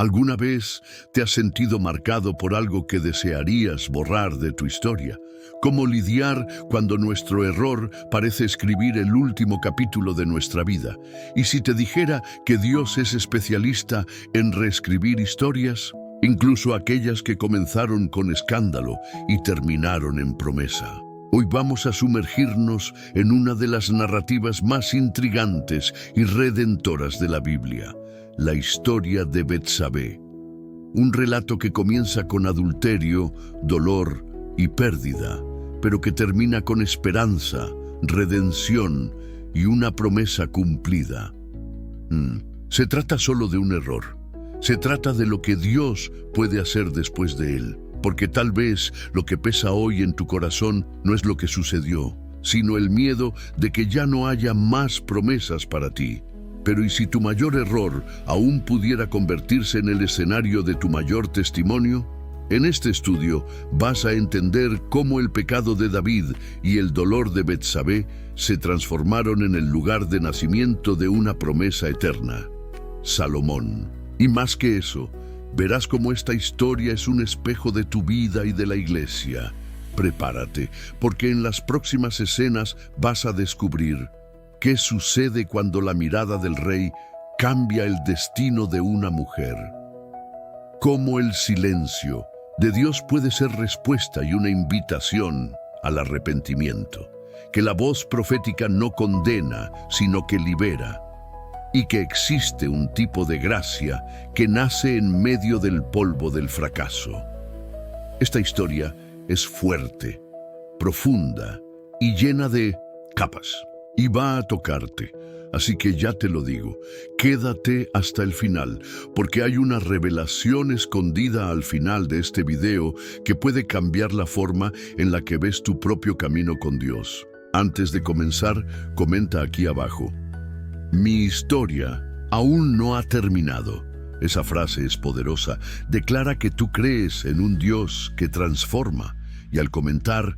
¿Alguna vez te has sentido marcado por algo que desearías borrar de tu historia? ¿Cómo lidiar cuando nuestro error parece escribir el último capítulo de nuestra vida? ¿Y si te dijera que Dios es especialista en reescribir historias? Incluso aquellas que comenzaron con escándalo y terminaron en promesa. Hoy vamos a sumergirnos en una de las narrativas más intrigantes y redentoras de la Biblia, la historia de Betsabé. Un relato que comienza con adulterio, dolor y pérdida, pero que termina con esperanza, redención y una promesa cumplida. Se trata solo de un error. Se trata de lo que Dios puede hacer después de él. Porque tal vez lo que pesa hoy en tu corazón no es lo que sucedió, sino el miedo de que ya no haya más promesas para ti. Pero ¿y si tu mayor error aún pudiera convertirse en el escenario de tu mayor testimonio? En este estudio vas a entender cómo el pecado de David y el dolor de Betsabé se transformaron en el lugar de nacimiento de una promesa eterna, Salomón. Y más que eso, verás cómo esta historia es un espejo de tu vida y de la iglesia. Prepárate, porque en las próximas escenas vas a descubrir qué sucede cuando la mirada del rey cambia el destino de una mujer. Cómo el silencio de Dios puede ser respuesta y una invitación al arrepentimiento. Que la voz profética no condena, sino que libera. Y que existe un tipo de gracia que nace en medio del polvo del fracaso. Esta historia es fuerte, profunda y llena de capas, y va a tocarte. Así que ya te lo digo, quédate hasta el final, porque hay una revelación escondida al final de este video que puede cambiar la forma en la que ves tu propio camino con Dios. Antes de comenzar, comenta aquí abajo: mi historia aún no ha terminado. Esa frase es poderosa. Declara que tú crees en un Dios que transforma. Y al comentar,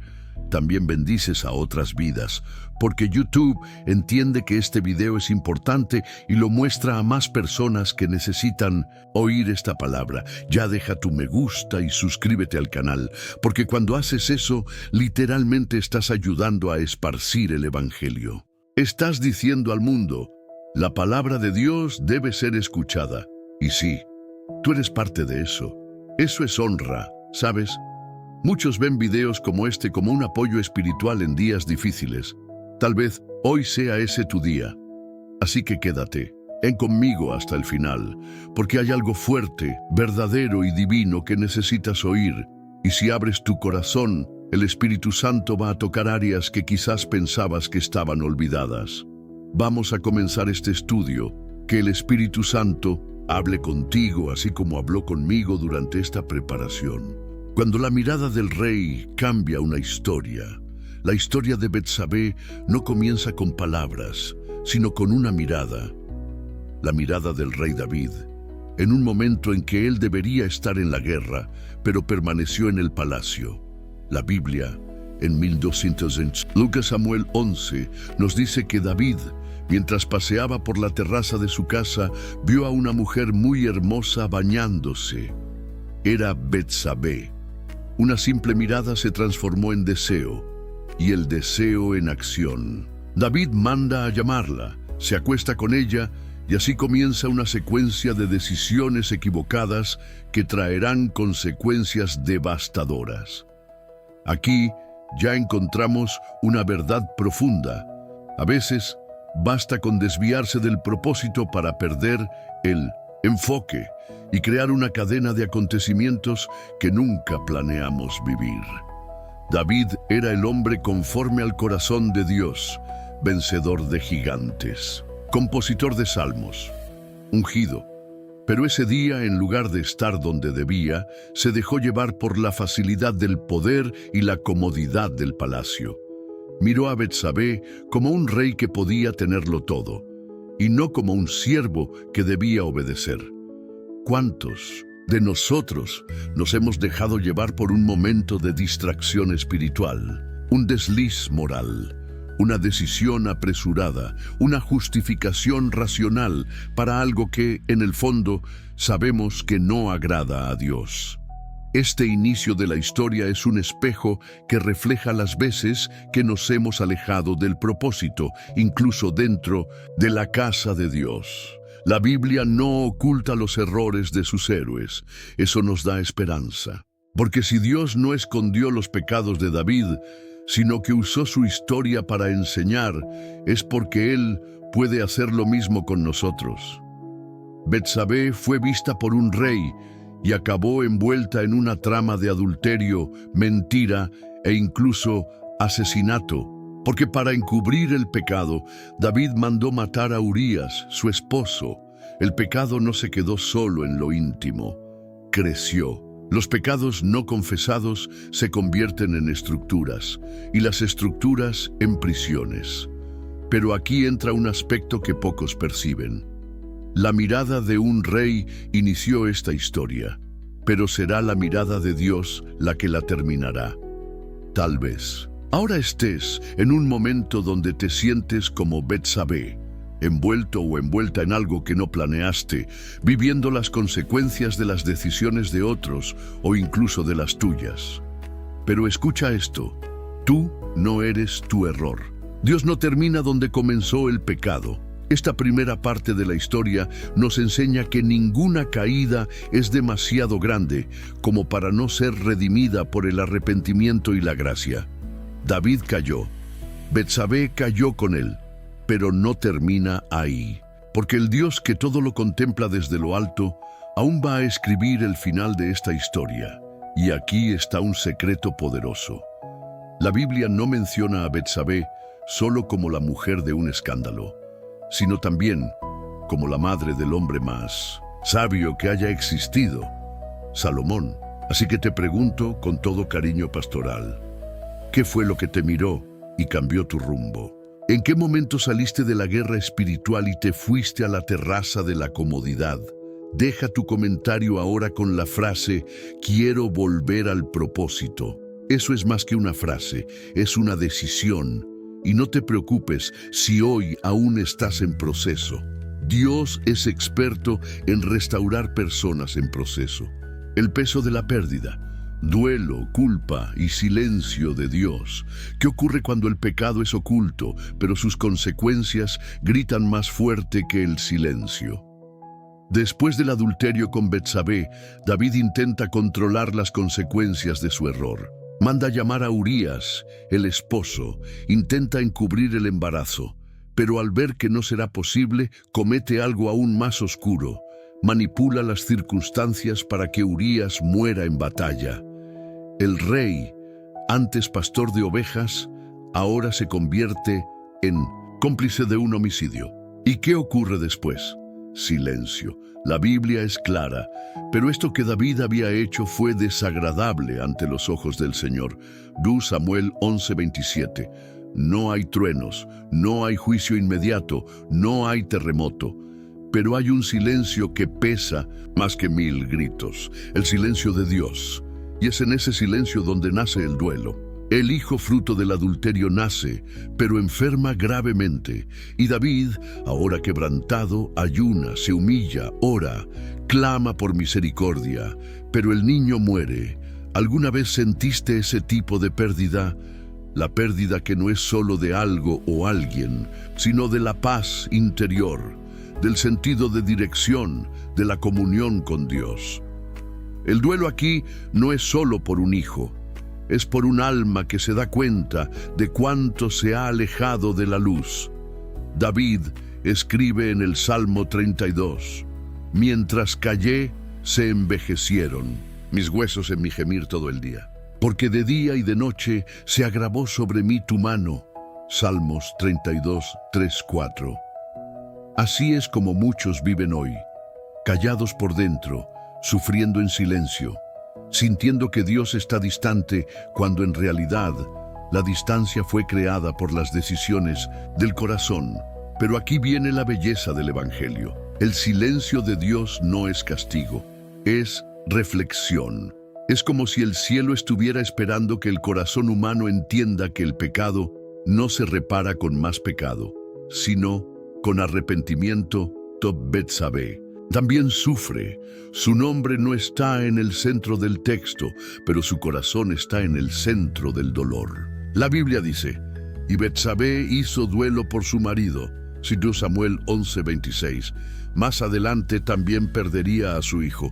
también bendices a otras vidas, porque YouTube entiende que este video es importante y lo muestra a más personas que necesitan oír esta palabra. Ya deja tu me gusta y suscríbete al canal, porque cuando haces eso, literalmente estás ayudando a esparcir el Evangelio. Estás diciendo al mundo: la palabra de Dios debe ser escuchada. Y sí, tú eres parte de eso. Eso es honra, ¿sabes? Muchos ven videos como este como un apoyo espiritual en días difíciles. Tal vez hoy sea ese tu día. Así que quédate, conmigo hasta el final, porque hay algo fuerte, verdadero y divino que necesitas oír. Y si abres tu corazón, el Espíritu Santo va a tocar áreas que quizás pensabas que estaban olvidadas. Vamos a comenzar este estudio. Que el Espíritu Santo hable contigo así como habló conmigo durante esta preparación. Cuando la mirada del rey cambia una historia, la historia de Betsabé no comienza con palabras, sino con una mirada. La mirada del rey David, en un momento en que él debería estar en la guerra, pero permaneció en el palacio. La Biblia, en 1200, Lucas Samuel 11, nos dice que David, mientras paseaba por la terraza de su casa, vio a una mujer muy hermosa bañándose. Era Betsabé. Una simple mirada se transformó en deseo, y el deseo en acción. David manda a llamarla, se acuesta con ella, y así comienza una secuencia de decisiones equivocadas que traerán consecuencias devastadoras. Aquí ya encontramos una verdad profunda. A veces, basta con desviarse del propósito para perder el enfoque y crear una cadena de acontecimientos que nunca planeamos vivir. David era el hombre conforme al corazón de Dios, vencedor de gigantes, compositor de salmos, ungido. Pero ese día, en lugar de estar donde debía, se dejó llevar por la facilidad del poder y la comodidad del palacio. Miró a Betsabé como un rey que podía tenerlo todo, y no como un siervo que debía obedecer. ¿Cuántos de nosotros nos hemos dejado llevar por un momento de distracción espiritual, un desliz moral, una decisión apresurada, una justificación racional para algo que, en el fondo, sabemos que no agrada a Dios. Este inicio de la historia es un espejo que refleja las veces que nos hemos alejado del propósito, incluso dentro de la casa de Dios. La Biblia no oculta los errores de sus héroes. Eso nos da esperanza. Porque si Dios no escondió los pecados de David, sino que usó su historia para enseñar, es porque Él puede hacer lo mismo con nosotros. Betsabé fue vista por un rey y acabó envuelta en una trama de adulterio, mentira e incluso asesinato, porque para encubrir el pecado, David mandó matar a Urías, su esposo. El pecado no se quedó solo en lo íntimo, creció. Los pecados no confesados se convierten en estructuras, y las estructuras en prisiones. Pero aquí entra un aspecto que pocos perciben. La mirada de un rey inició esta historia, pero será la mirada de Dios la que la terminará. Tal vez. Ahora estés en un momento donde te sientes como Betsabé, envuelto o envuelta en algo que no planeaste, viviendo las consecuencias de las decisiones de otros o incluso de las tuyas. Pero escucha esto, tú no eres tu error. Dios no termina donde comenzó el pecado. Esta primera parte de la historia nos enseña que ninguna caída es demasiado grande como para no ser redimida por el arrepentimiento y la gracia. David cayó, Betsabé cayó con él, pero no termina ahí, porque el Dios que todo lo contempla desde lo alto aún va a escribir el final de esta historia. Y aquí está un secreto poderoso. La Biblia no menciona a Betsabé solo como la mujer de un escándalo, sino también como la madre del hombre más sabio que haya existido, Salomón. Así que te pregunto con todo cariño pastoral, ¿qué fue lo que te miró y cambió tu rumbo? ¿En qué momento saliste de la guerra espiritual y te fuiste a la terraza de la comodidad? Deja tu comentario ahora con la frase, quiero volver al propósito. Eso es más que una frase, es una decisión. Y no te preocupes si hoy aún estás en proceso. Dios es experto en restaurar personas en proceso. El peso de la pérdida, duelo, culpa y silencio de Dios. ¿Qué ocurre cuando el pecado es oculto, pero sus consecuencias gritan más fuerte que el silencio? Después del adulterio con Betsabé, David intenta controlar las consecuencias de su error. Manda llamar a Urías, el esposo, intenta encubrir el embarazo, pero al ver que no será posible, comete algo aún más oscuro. Manipula las circunstancias para que Urías muera en batalla. El rey, antes pastor de ovejas, ahora se convierte en cómplice de un homicidio. ¿Y qué ocurre después? Silencio. La Biblia es clara, pero esto que David había hecho fue desagradable ante los ojos del Señor. 2 Samuel 11:27. No hay truenos, no hay juicio inmediato, no hay terremoto, pero hay un silencio que pesa más que 1000 gritos, el silencio de Dios. Y es en ese silencio donde nace el duelo. El hijo fruto del adulterio nace, pero enferma gravemente. Y David, ahora quebrantado, ayuna, se humilla, ora, clama por misericordia. Pero el niño muere. ¿Alguna vez sentiste ese tipo de pérdida? La pérdida que no es solo de algo o alguien, sino de la paz interior, del sentido de dirección, de la comunión con Dios. El duelo aquí no es solo por un hijo. Es por un alma que se da cuenta de cuánto se ha alejado de la luz. David escribe en el Salmo 32, mientras callé, se envejecieron mis huesos en mi gemir todo el día. Porque de día y de noche se agravó sobre mí tu mano. Salmos 32, 3, 4. Así es como muchos viven hoy, callados por dentro, sufriendo en silencio, sintiendo que Dios está distante cuando en realidad la distancia fue creada por las decisiones del corazón. Pero aquí viene la belleza del Evangelio. El silencio de Dios no es castigo, es reflexión. Es como si el cielo estuviera esperando que el corazón humano entienda que el pecado no se repara con más pecado, sino con arrepentimiento. Betsabé también sufre. Su nombre no está en el centro del texto, pero su corazón está en el centro del dolor. La Biblia dice, y Betsabé hizo duelo por su marido. 2 Samuel 11:26. Más adelante también perdería a su hijo.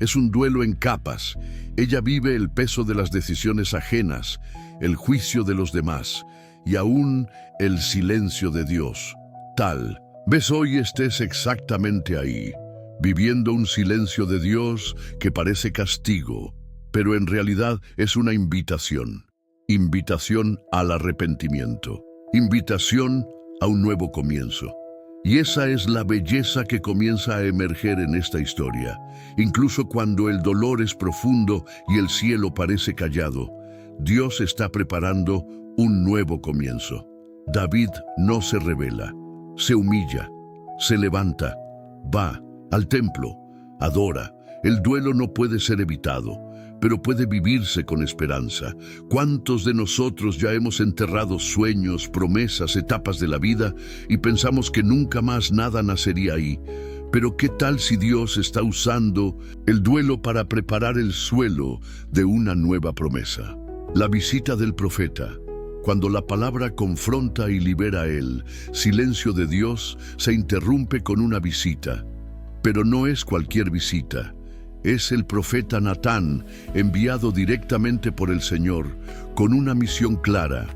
Es un duelo en capas. Ella vive el peso de las decisiones ajenas, el juicio de los demás y aún el silencio de Dios. Tal vez hoy estés exactamente ahí, viviendo un silencio de Dios que parece castigo, pero en realidad es una invitación. Invitación al arrepentimiento. Invitación a un nuevo comienzo. Y esa es la belleza que comienza a emerger en esta historia. Incluso cuando el dolor es profundo y el cielo parece callado, Dios está preparando un nuevo comienzo. David no se rebela, se humilla, se levanta, va al templo, adora. El duelo no puede ser evitado, pero puede vivirse con esperanza. ¿Cuántos de nosotros ya hemos enterrado sueños, promesas, etapas de la vida y pensamos que nunca más nada nacería ahí? Pero ¿qué tal si Dios está usando el duelo para preparar el suelo de una nueva promesa? La visita del profeta. Cuando la palabra confronta y libera el silencio de Dios, se interrumpe con una visita. Pero no es cualquier visita. Es el profeta Natán, enviado directamente por el Señor, con una misión clara: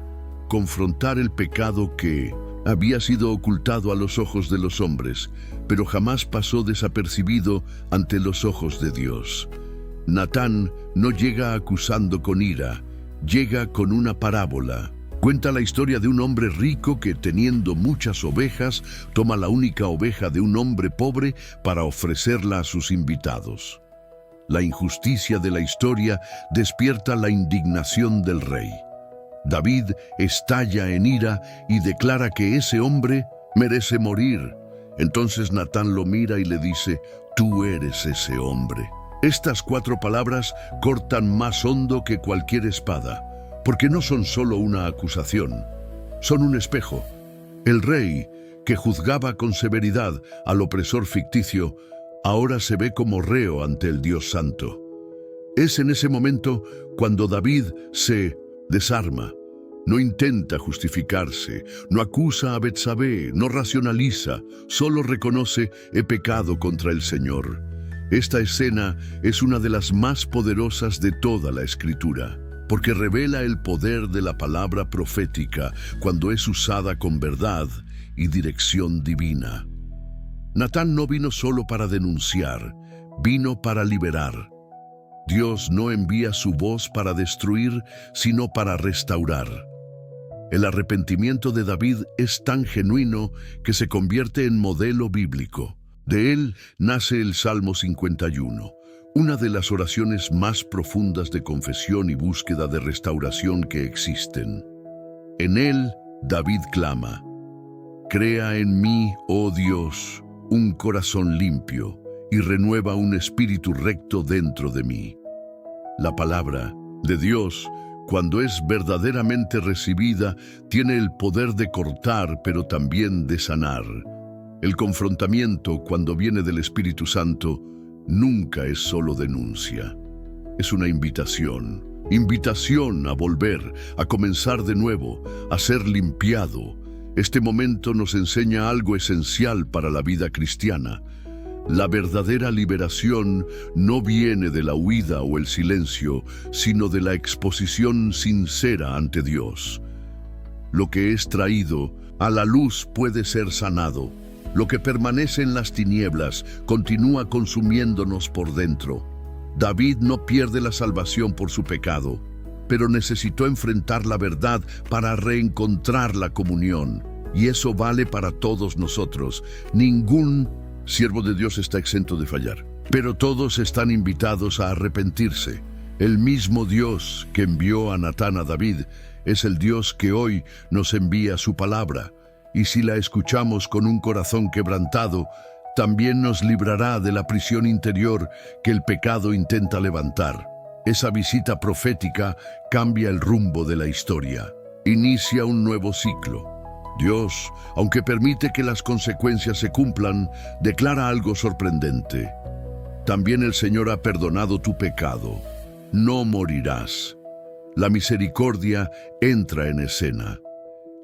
confrontar el pecado que había sido ocultado a los ojos de los hombres, pero jamás pasó desapercibido ante los ojos de Dios. Natán no llega acusando con ira, llega con una parábola. Cuenta la historia de un hombre rico que, teniendo muchas ovejas, toma la única oveja de un hombre pobre para ofrecerla a sus invitados. La injusticia de la historia despierta la indignación del rey. David estalla en ira y declara que ese hombre merece morir. Entonces Natán lo mira y le dice: «Tú eres ese hombre». Estas 4 palabras cortan más hondo que cualquier espada, porque no son solo una acusación, son un espejo. El rey, que juzgaba con severidad al opresor ficticio, ahora se ve como reo ante el Dios Santo. Es en ese momento cuando David se desarma. No intenta justificarse, no acusa a Betsabé, no racionaliza, solo reconoce: «He pecado contra el Señor». Esta escena es una de las más poderosas de toda la Escritura, porque revela el poder de la palabra profética cuando es usada con verdad y dirección divina. Natán no vino solo para denunciar, vino para liberar. Dios no envía su voz para destruir, sino para restaurar. El arrepentimiento de David es tan genuino que se convierte en modelo bíblico. De él nace el Salmo 51. Una de las oraciones más profundas de confesión y búsqueda de restauración que existen. En él, David clama: «Crea en mí, oh Dios, un corazón limpio y renueva un espíritu recto dentro de mí». La palabra de Dios, cuando es verdaderamente recibida, tiene el poder de cortar, pero también de sanar. El confrontamiento, cuando viene del Espíritu Santo, nunca es solo denuncia. Es una invitación a volver, a comenzar de nuevo, a ser limpiado. Este momento nos enseña algo esencial para la vida cristiana. La verdadera liberación no viene de la huida o el silencio, sino de la exposición sincera ante Dios. Lo que es traído a la luz puede ser sanado. Lo que permanece en las tinieblas continúa consumiéndonos por dentro. David no pierde la salvación por su pecado, pero necesitó enfrentar la verdad para reencontrar la comunión. Y eso vale para todos nosotros. Ningún siervo de Dios está exento de fallar, pero todos están invitados a arrepentirse. El mismo Dios que envió a Natán a David es el Dios que hoy nos envía su palabra. Y si la escuchamos con un corazón quebrantado, también nos librará de la prisión interior que el pecado intenta levantar. Esa visita profética cambia el rumbo de la historia. inicia un nuevo ciclo. Dios, aunque permite que las consecuencias se cumplan, declara algo sorprendente. También el Señor ha perdonado tu pecado. No morirás. La misericordia entra en escena.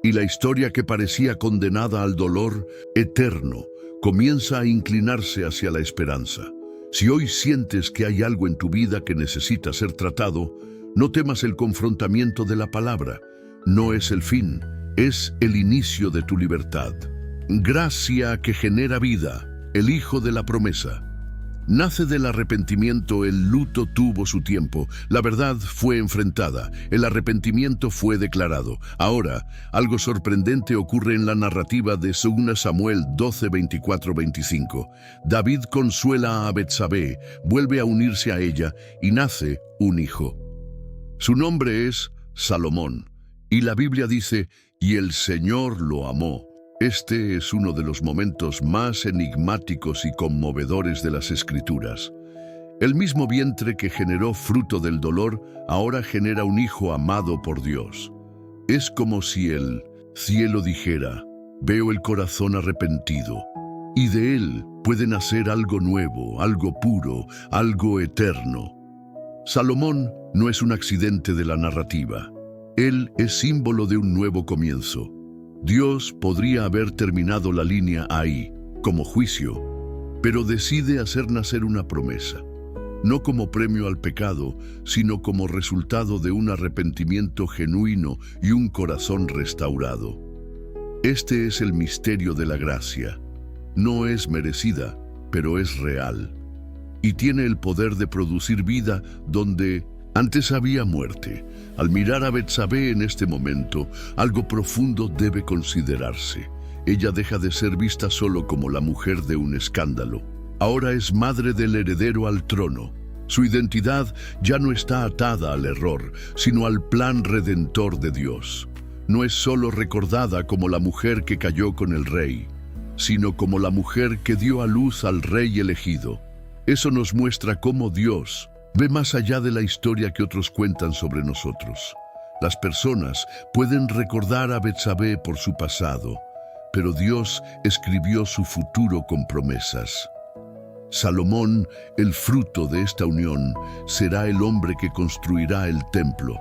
Y la historia que parecía condenada al dolor eterno comienza a inclinarse hacia la esperanza. Si hoy sientes que hay algo en tu vida que necesita ser tratado, no temas el confrontamiento de la palabra. No es el fin, es el inicio de tu libertad. Gracia que genera vida, el Hijo de la promesa. Nace del arrepentimiento, el luto tuvo su tiempo, la verdad fue enfrentada, el arrepentimiento fue declarado. Ahora, algo sorprendente ocurre en la narrativa de 2 Samuel 12, 24, 25. David consuela a Betsabé, vuelve a unirse a ella y nace un hijo. Su nombre es Salomón, y la Biblia dice, y el Señor lo amó. Este es uno de los momentos más enigmáticos y conmovedores de las Escrituras. El mismo vientre que generó fruto del dolor, ahora genera un hijo amado por Dios. Es como si el cielo dijera, veo el corazón arrepentido, y de él puede nacer algo nuevo, algo puro, algo eterno. Salomón no es un accidente de la narrativa. Él es símbolo de un nuevo comienzo. Dios podría haber terminado la línea ahí, como juicio, pero decide hacer nacer una promesa, no como premio al pecado, sino como resultado de un arrepentimiento genuino y un corazón restaurado. Este es el misterio de la gracia. No es merecida, pero es real, y tiene el poder de producir vida donde antes había muerte. Al mirar a Betsabé en este momento, algo profundo debe considerarse. Ella deja de ser vista solo como la mujer de un escándalo. Ahora es madre del heredero al trono. Su identidad ya no está atada al error, sino al plan redentor de Dios. No es solo recordada como la mujer que cayó con el rey, sino como la mujer que dio a luz al rey elegido. Eso nos muestra cómo Dios ve más allá de la historia que otros cuentan sobre nosotros. Las personas pueden recordar a Betsabé por su pasado, pero Dios escribió su futuro con promesas. Salomón, el fruto de esta unión, será el hombre que construirá el templo.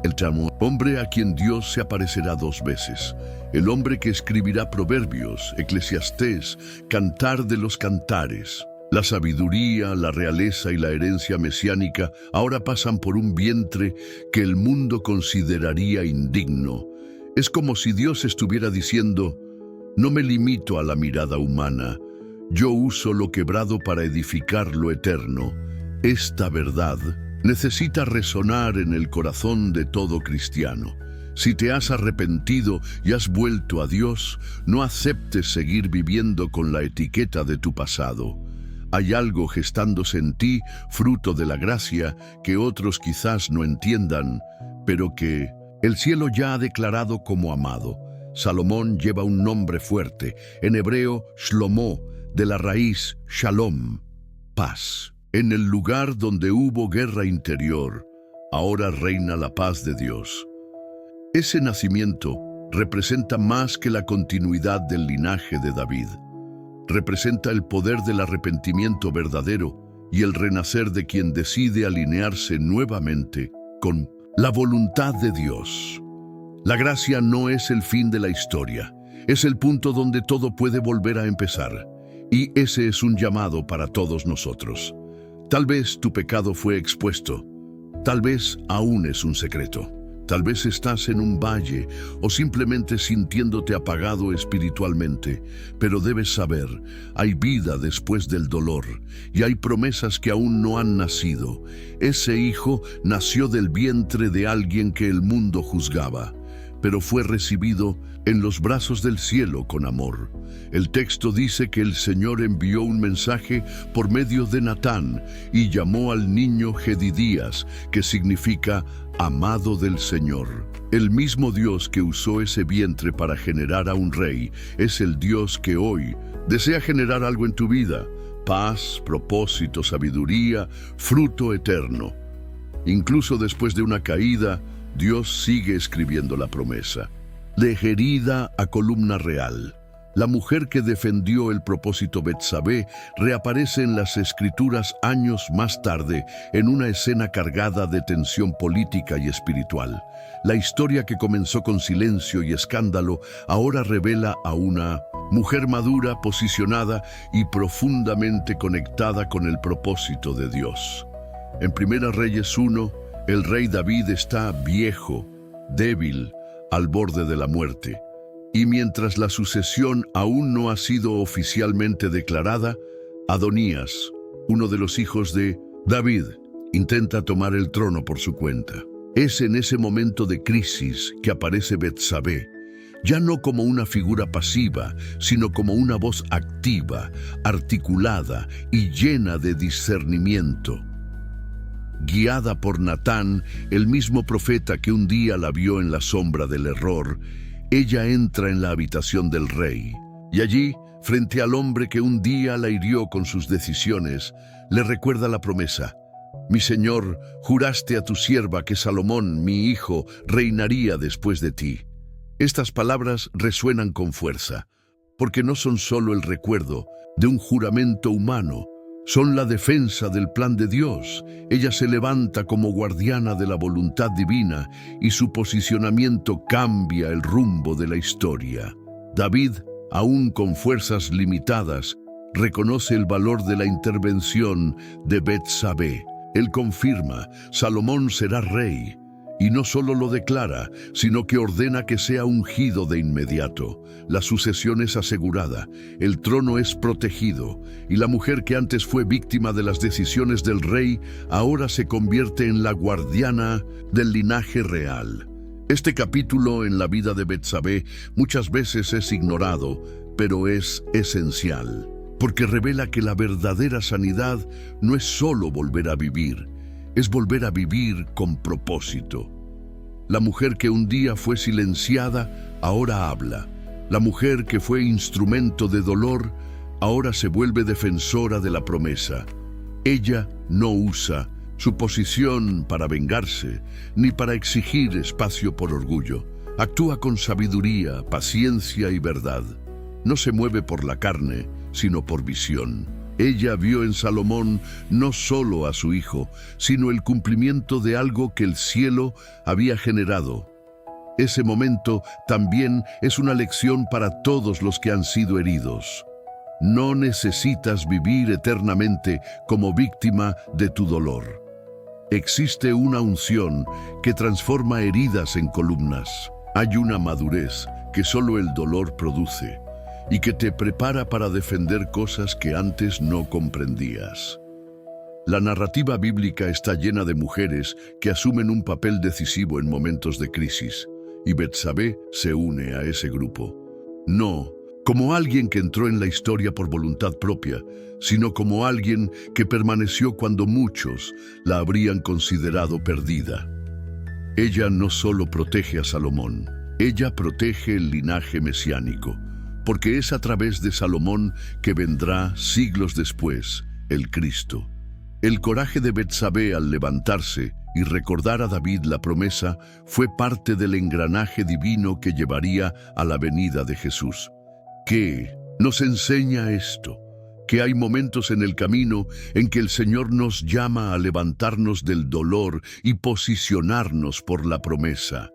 El hombre a quien Dios se aparecerá 2 veces. El hombre que escribirá Proverbios, Eclesiastés, Cantar de los Cantares. La sabiduría, la realeza y la herencia mesiánica ahora pasan por un vientre que el mundo consideraría indigno. Es como si Dios estuviera diciendo, no me limito a la mirada humana, yo uso lo quebrado para edificar lo eterno. Esta verdad necesita resonar en el corazón de todo cristiano. Si te has arrepentido y has vuelto a Dios, no aceptes seguir viviendo con la etiqueta de tu pasado. Hay algo gestándose en ti, fruto de la gracia, que otros quizás no entiendan, pero que el cielo ya ha declarado como amado. Salomón lleva un nombre fuerte, en hebreo Shlomo, de la raíz Shalom, paz. En el lugar donde hubo guerra interior, ahora reina la paz de Dios. Ese nacimiento representa más que la continuidad del linaje de David. Representa el poder del arrepentimiento verdadero y el renacer de quien decide alinearse nuevamente con la voluntad de Dios. La gracia no es el fin de la historia, es el punto donde todo puede volver a empezar. Y ese es un llamado para todos nosotros. Tal vez tu pecado fue expuesto, tal vez aún es un secreto. Tal vez estás en un valle o simplemente sintiéndote apagado espiritualmente, pero debes saber, hay vida después del dolor y hay promesas que aún no han nacido. Ese hijo nació del vientre de alguien que el mundo juzgaba, pero fue recibido en los brazos del cielo con amor. El texto dice que el Señor envió un mensaje por medio de Natán y llamó al niño Jedidías, que significa amado del Señor. El mismo Dios que usó ese vientre para generar a un rey es el Dios que hoy desea generar algo en tu vida: paz, propósito, sabiduría, fruto eterno. Incluso después de una caída, Dios sigue escribiendo la promesa. De herida a columna real. La mujer que defendió el propósito Betsabé reaparece en las Escrituras años más tarde en una escena cargada de tensión política y espiritual. La historia que comenzó con silencio y escándalo ahora revela a una mujer madura, posicionada y profundamente conectada con el propósito de Dios. En Primera Reyes 1, el rey David está viejo, débil, al borde de la muerte. Y mientras la sucesión aún no ha sido oficialmente declarada, Adonías, uno de los hijos de David, intenta tomar el trono por su cuenta. Es en ese momento de crisis que aparece Betsabé, ya no como una figura pasiva, sino como una voz activa, articulada y llena de discernimiento. Guiada por Natán, el mismo profeta que un día la vio en la sombra del error, ella entra en la habitación del rey, y allí, frente al hombre que un día la hirió con sus decisiones, le recuerda la promesa. Mi señor, juraste a tu sierva que Salomón, mi hijo, reinaría después de ti. Estas palabras resuenan con fuerza, porque no son solo el recuerdo de un juramento humano, son la defensa del plan de Dios. Ella se levanta como guardiana de la voluntad divina y su posicionamiento cambia el rumbo de la historia. David, aún con fuerzas limitadas, reconoce el valor de la intervención de Betsabé. Él confirma, Salomón será rey, y no solo lo declara, sino que ordena que sea ungido de inmediato. La sucesión es asegurada, el trono es protegido, y la mujer que antes fue víctima de las decisiones del rey, ahora se convierte en la guardiana del linaje real. Este capítulo en la vida de Betsabé muchas veces es ignorado, pero es esencial, porque revela que la verdadera sanidad no es solo volver a vivir, es volver a vivir con propósito. La mujer que un día fue silenciada, ahora habla. La mujer que fue instrumento de dolor, ahora se vuelve defensora de la promesa. Ella no usa su posición para vengarse, ni para exigir espacio por orgullo. Actúa con sabiduría, paciencia y verdad. No se mueve por la carne, sino por visión. Ella vio en Salomón no solo a su hijo, sino el cumplimiento de algo que el cielo había generado. Ese momento también es una lección para todos los que han sido heridos. No necesitas vivir eternamente como víctima de tu dolor. Existe una unción que transforma heridas en columnas. Hay una madurez que solo el dolor produce, y que te prepara para defender cosas que antes no comprendías. La narrativa bíblica está llena de mujeres que asumen un papel decisivo en momentos de crisis, y Betsabé se une a ese grupo. No como alguien que entró en la historia por voluntad propia, sino como alguien que permaneció cuando muchos la habrían considerado perdida. Ella no solo protege a Salomón, ella protege el linaje mesiánico, porque es a través de Salomón que vendrá siglos después el Cristo. El coraje de Betsabé al levantarse y recordar a David la promesa fue parte del engranaje divino que llevaría a la venida de Jesús. ¿Qué nos enseña esto? Que hay momentos en el camino en que el Señor nos llama a levantarnos del dolor y posicionarnos por la promesa.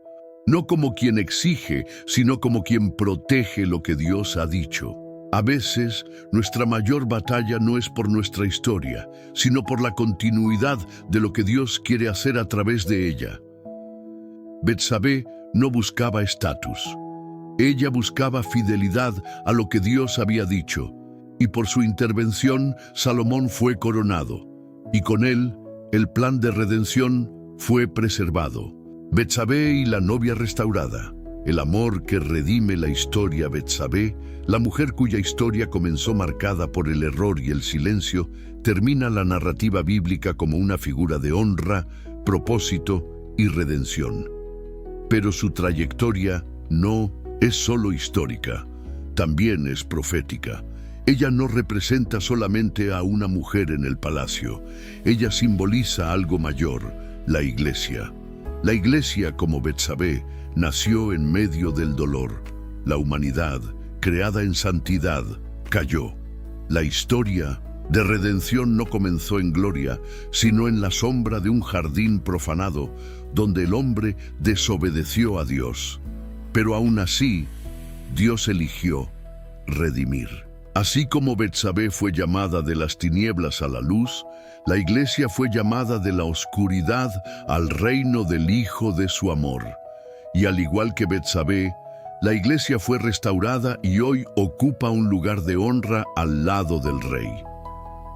No como quien exige, sino como quien protege lo que Dios ha dicho. A veces, nuestra mayor batalla no es por nuestra historia, sino por la continuidad de lo que Dios quiere hacer a través de ella. Betsabé no buscaba estatus. Ella buscaba fidelidad a lo que Dios había dicho, y por su intervención, Salomón fue coronado, y con él, el plan de redención fue preservado. Betsabé y la novia restaurada, el amor que redime la historia. Betsabé, la mujer cuya historia comenzó marcada por el error y el silencio, termina la narrativa bíblica como una figura de honra, propósito y redención. Pero su trayectoria no es solo histórica, también es profética. Ella no representa solamente a una mujer en el palacio, ella simboliza algo mayor, la iglesia. La iglesia, como Betsabé, nació en medio del dolor. La humanidad, creada en santidad, cayó. La historia de redención no comenzó en gloria, sino en la sombra de un jardín profanado, donde el hombre desobedeció a Dios. Pero aún así, Dios eligió redimir. Así como Betsabé fue llamada de las tinieblas a la luz, la iglesia fue llamada de la oscuridad al reino del Hijo de su amor. Y al igual que Betsabé, la iglesia fue restaurada y hoy ocupa un lugar de honra al lado del Rey.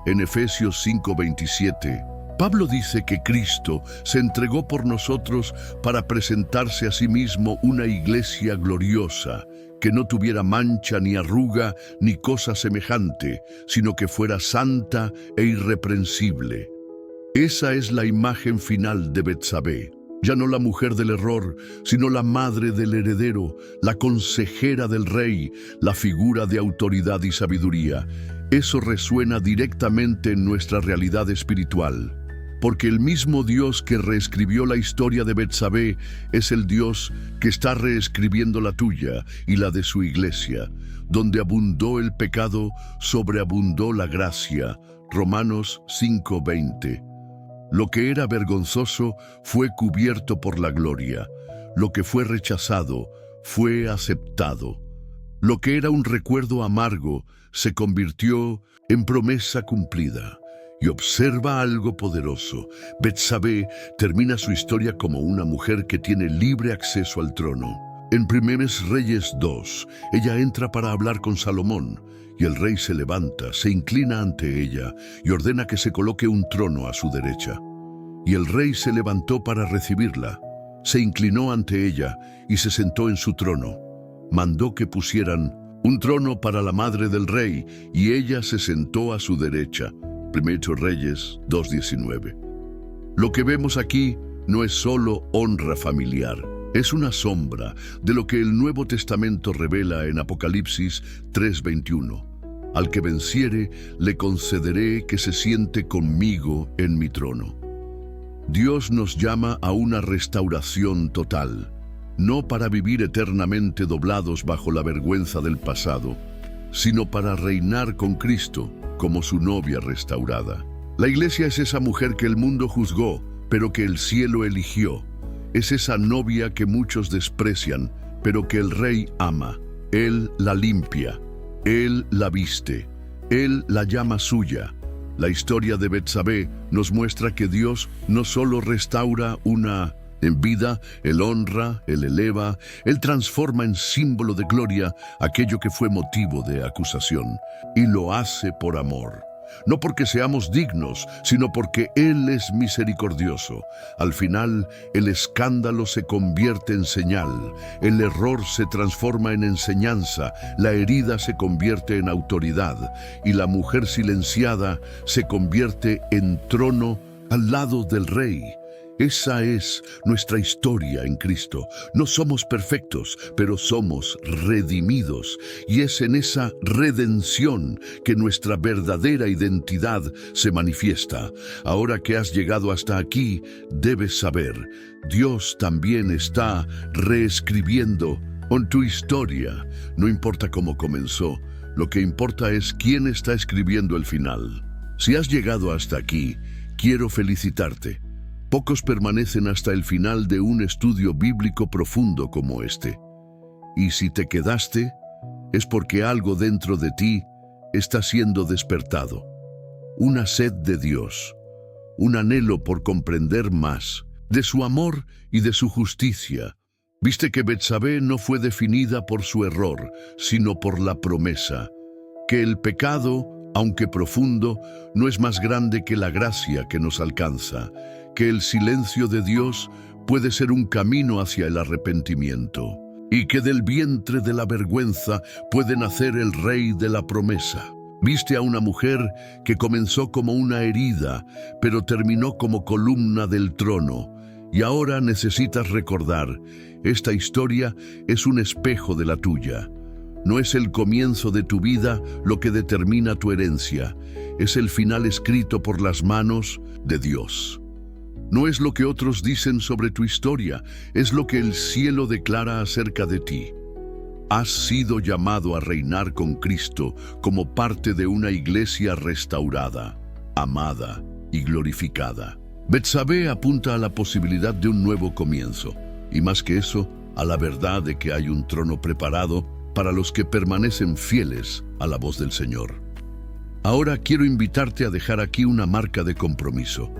En Efesios 5:27, Pablo dice que Cristo se entregó por nosotros para presentarse a sí mismo una iglesia gloriosa, que no tuviera mancha ni arruga ni cosa semejante, sino que fuera santa e irreprensible. Esa es la imagen final de Betsabé. Ya no la mujer del error, sino la madre del heredero, la consejera del rey, la figura de autoridad y sabiduría. Eso resuena directamente en nuestra realidad espiritual, porque el mismo Dios que reescribió la historia de Betsabé es el Dios que está reescribiendo la tuya y la de su iglesia. Donde abundó el pecado, sobreabundó la gracia. Romanos 5:20. Lo que era vergonzoso fue cubierto por la gloria. Lo que fue rechazado fue aceptado. Lo que era un recuerdo amargo se convirtió en promesa cumplida. Y observa algo poderoso. Betsabé termina su historia como una mujer que tiene libre acceso al trono. En Primeros Reyes 2, ella entra para hablar con Salomón, y el rey se levanta, se inclina ante ella y ordena que se coloque un trono a su derecha. Y el rey se levantó para recibirla, se inclinó ante ella y se sentó en su trono. Mandó que pusieran un trono para la madre del rey, y ella se sentó a su derecha. Primeros Reyes 2:19. Lo que vemos aquí no es solo honra familiar, es una sombra de lo que el Nuevo Testamento revela en Apocalipsis 3:21. Al que venciere, le concederé que se siente conmigo en mi trono. Dios nos llama a una restauración total, no para vivir eternamente doblados bajo la vergüenza del pasado, sino para reinar con Cristo como su novia restaurada. La iglesia es esa mujer que el mundo juzgó, pero que el cielo eligió. Es esa novia que muchos desprecian, pero que el Rey ama. Él la limpia, Él la viste, Él la llama suya. La historia de Betsabé nos muestra que Dios no solo restaura en vida, Él honra, Él eleva, Él transforma en símbolo de gloria aquello que fue motivo de acusación, y lo hace por amor. No porque seamos dignos, sino porque Él es misericordioso. Al final, el escándalo se convierte en señal, el error se transforma en enseñanza, la herida se convierte en autoridad, y la mujer silenciada se convierte en trono al lado del Rey. Esa es nuestra historia en Cristo. No somos perfectos, pero somos redimidos. Y es en esa redención que nuestra verdadera identidad se manifiesta. Ahora que has llegado hasta aquí, debes saber, Dios también está reescribiendo con tu historia. No importa cómo comenzó, lo que importa es quién está escribiendo el final. Si has llegado hasta aquí, quiero felicitarte. Pocos permanecen hasta el final de un estudio bíblico profundo como este. Y si te quedaste, es porque algo dentro de ti está siendo despertado. Una sed de Dios, un anhelo por comprender más de su amor y de su justicia. Viste que Betsabé no fue definida por su error, sino por la promesa. Que el pecado, aunque profundo, no es más grande que la gracia que nos alcanza. Que el silencio de Dios puede ser un camino hacia el arrepentimiento, y que del vientre de la vergüenza puede nacer el Rey de la promesa. Viste a una mujer que comenzó como una herida, pero terminó como columna del trono, y ahora necesitas recordar, esta historia es un espejo de la tuya. No es el comienzo de tu vida lo que determina tu herencia, es el final escrito por las manos de Dios. No es lo que otros dicen sobre tu historia, es lo que el cielo declara acerca de ti. Has sido llamado a reinar con Cristo como parte de una iglesia restaurada, amada y glorificada. Betsabé apunta a la posibilidad de un nuevo comienzo, y más que eso, a la verdad de que hay un trono preparado para los que permanecen fieles a la voz del Señor. Ahora quiero invitarte a dejar aquí una marca de compromiso.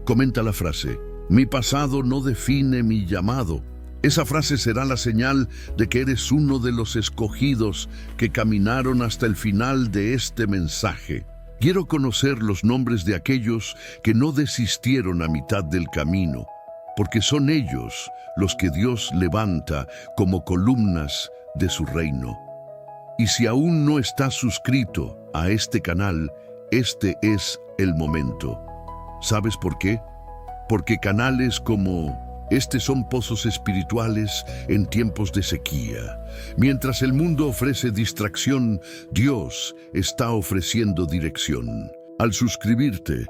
Comenta la frase: mi pasado no define mi llamado. Esa frase será la señal de que eres uno de los escogidos que caminaron hasta el final de este mensaje. Quiero conocer los nombres de aquellos que no desistieron a mitad del camino, porque son ellos los que Dios levanta como columnas de su reino. Y si aún no estás suscrito a este canal, este es el momento. ¿Sabes por qué? Porque canales como este son pozos espirituales en tiempos de sequía. Mientras el mundo ofrece distracción, Dios está ofreciendo dirección. Al suscribirte,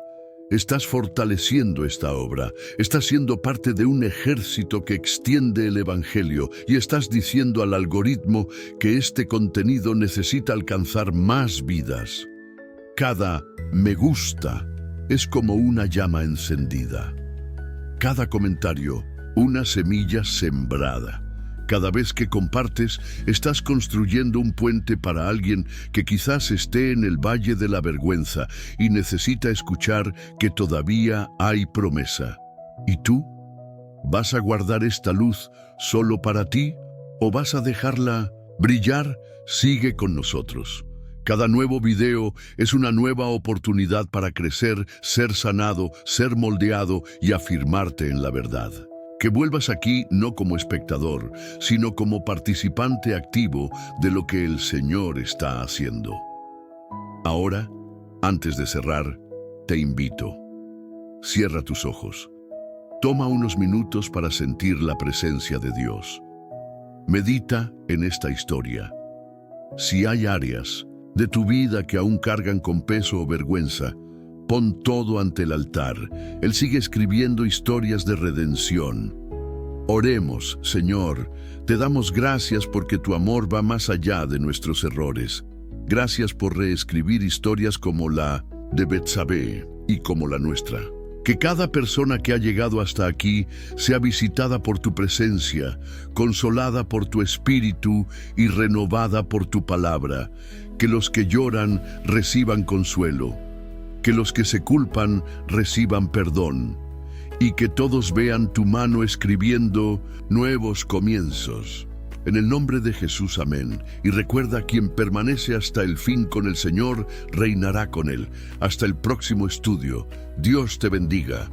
estás fortaleciendo esta obra, estás siendo parte de un ejército que extiende el Evangelio y estás diciendo al algoritmo que este contenido necesita alcanzar más vidas. Cada me gusta es como una llama encendida. Cada comentario, una semilla sembrada. Cada vez que compartes, estás construyendo un puente para alguien que quizás esté en el valle de la vergüenza y necesita escuchar que todavía hay promesa. ¿Y tú? ¿Vas a guardar esta luz solo para ti o vas a dejarla brillar? Sigue con nosotros. Cada nuevo video es una nueva oportunidad para crecer, ser sanado, ser moldeado y afirmarte en la verdad. Que vuelvas aquí no como espectador, sino como participante activo de lo que el Señor está haciendo. Ahora, antes de cerrar, te invito. Cierra tus ojos. Toma unos minutos para sentir la presencia de Dios. Medita en esta historia. Si hay áreas de tu vida que aún cargan con peso o vergüenza, pon todo ante el altar. Él sigue escribiendo historias de redención. Oremos, Señor, te damos gracias porque tu amor va más allá de nuestros errores. Gracias por reescribir historias como la de Betsabé y como la nuestra. Que cada persona que ha llegado hasta aquí sea visitada por tu presencia, consolada por tu espíritu y renovada por tu palabra. Que los que lloran reciban consuelo. Que los que se culpan reciban perdón. Y que todos vean tu mano escribiendo nuevos comienzos. En el nombre de Jesús, amén. Y recuerda, quien permanece hasta el fin con el Señor, reinará con Él. Hasta el próximo estudio. Dios te bendiga.